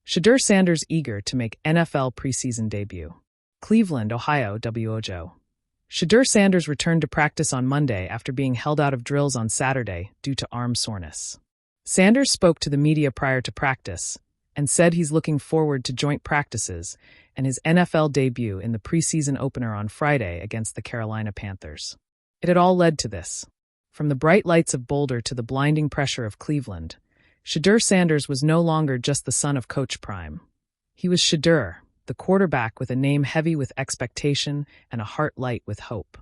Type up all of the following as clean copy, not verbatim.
Shedeur Sanders eager to make NFL preseason debut. Cleveland, Ohio, WOJO. Shedeur Sanders returned to practice on Monday after being held out of drills on Saturday due to arm soreness. Sanders spoke to the media prior to practice and said he's looking forward to joint practices and his NFL debut in the preseason opener on Friday against the Carolina Panthers. It had all led to this. From the bright lights of Boulder to the blinding pressure of Cleveland, Shedeur Sanders was no longer just the son of Coach Prime. He was Shedeur, the quarterback with a name heavy with expectation and a heart light with hope.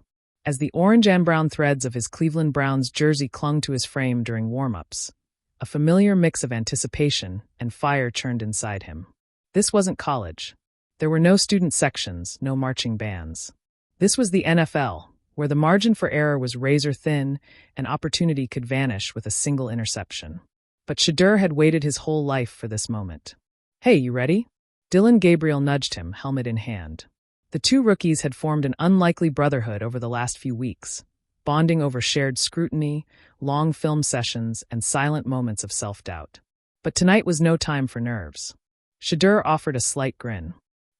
As the orange and brown threads of his Cleveland Browns jersey clung to his frame during warm-ups, a familiar mix of anticipation and fire churned inside him. This wasn't college. There were no student sections, no marching bands. This was the NFL, where the margin for error was razor-thin and opportunity could vanish with a single interception. But Shedeur had waited his whole life for this moment. "Hey, you ready?" Dylan Gabriel nudged him, helmet in hand. The two rookies had formed an unlikely brotherhood over the last few weeks, bonding over shared scrutiny, long film sessions, and silent moments of self-doubt. But tonight was no time for nerves. Shedeur offered a slight grin.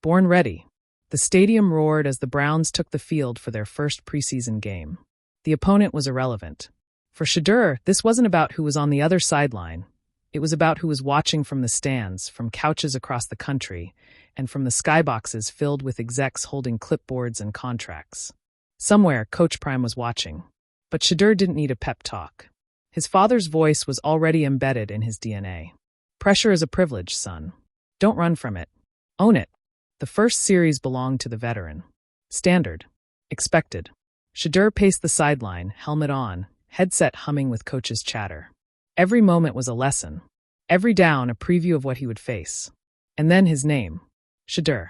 Born ready. The stadium roared as the Browns took the field for their first preseason game. The opponent was irrelevant. For Shedeur, this wasn't about who was on the other sideline. It was about who was watching from the stands, from couches across the country, and from the skyboxes filled with execs holding clipboards and contracts. Somewhere, Coach Prime was watching. But Shedeur didn't need a pep talk. His father's voice was already embedded in his DNA. Pressure is a privilege, son. Don't run from it. Own it. The first series belonged to the veteran. Standard. Expected. Shedeur paced the sideline, helmet on, headset humming with Coach's chatter. Every moment was a lesson. Every down a preview of what he would face. And then his name. Shedeur.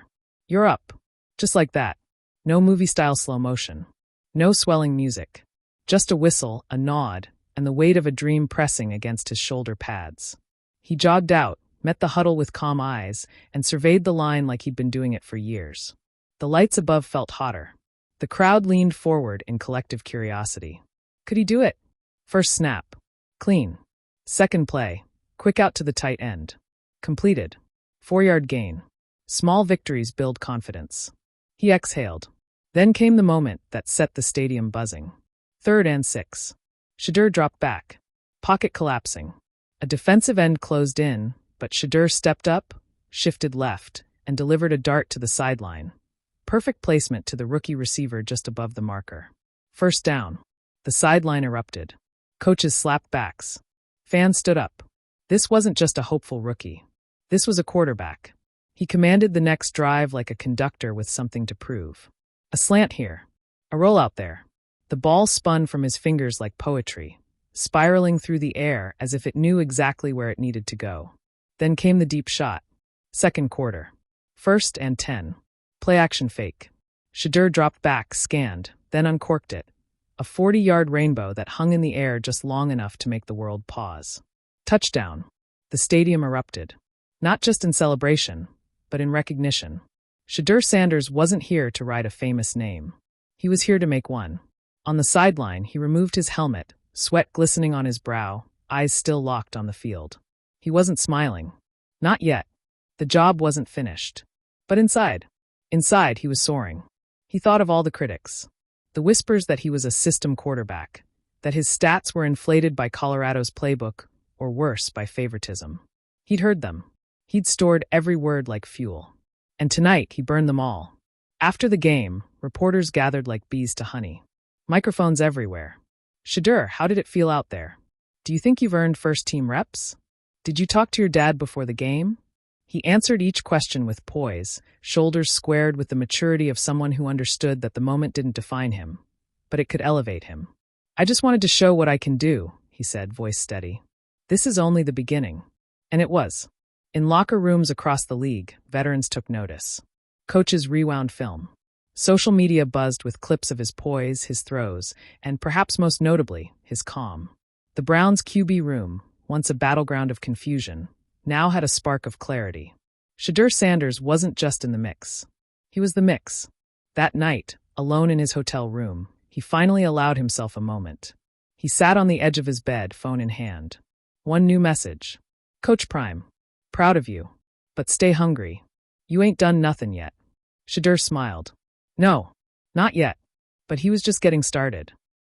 You're up. Just like that. No movie-style slow motion. No swelling music. Just a whistle, a nod, and the weight of a dream pressing against his shoulder pads. He jogged out, met the huddle with calm eyes, and surveyed the line like he'd been doing it for years. The lights above felt hotter. The crowd leaned forward in collective curiosity. Could he do it? First snap. Clean. Second play. Quick out to the tight end. Completed. 4-yard gain. Small victories build confidence. He exhaled. Then came the moment that set the stadium buzzing. 3rd and 6. Shedeur dropped back. Pocket collapsing. A defensive end closed in, but Shedeur stepped up, shifted left, and delivered a dart to the sideline. Perfect placement to the rookie receiver just above the marker. First down. The sideline erupted. Coaches slapped backs. Fans stood up. This wasn't just a hopeful rookie. This was a quarterback. He commanded the next drive like a conductor with something to prove. A slant here. A rollout there. The ball spun from his fingers like poetry, spiraling through the air as if it knew exactly where it needed to go. Then came the deep shot. Second quarter. 1st and 10. Play action fake. Shedeur dropped back, scanned, then uncorked it. A 40-yard rainbow that hung in the air just long enough to make the world pause. Touchdown. The stadium erupted. Not just in celebration, but in recognition. Shedeur Sanders wasn't here to write a famous name. He was here to make one. On the sideline, he removed his helmet, sweat glistening on his brow, eyes still locked on the field. He wasn't smiling. Not yet. The job wasn't finished. But inside he was soaring. He thought of all the critics. The whispers that he was a system quarterback, that his stats were inflated by Colorado's playbook, or worse, by favoritism. He'd heard them. He'd stored every word like fuel. And tonight, he burned them all. After the game, reporters gathered like bees to honey. Microphones everywhere. Shedeur, how did it feel out there? Do you think you've earned first-team reps? Did you talk to your dad before the game? He answered each question with poise, shoulders squared with the maturity of someone who understood that the moment didn't define him, but it could elevate him. I just wanted to show what I can do, he said, voice steady. This is only the beginning. And it was. In locker rooms across the league, veterans took notice. Coaches rewound film. Social media buzzed with clips of his poise, his throws, and perhaps most notably, his calm. The Browns' QB room, once a battleground of confusion, now had a spark of clarity. Shedeur Sanders wasn't just in the mix. He was the mix. That night, alone in his hotel room, he finally allowed himself a moment. He sat on the edge of his bed, phone in hand. One new message. Coach Prime. Proud of you. but stay hungry. You ain't done nothing yet. Shedeur smiled. No, not yet. But he was just getting started.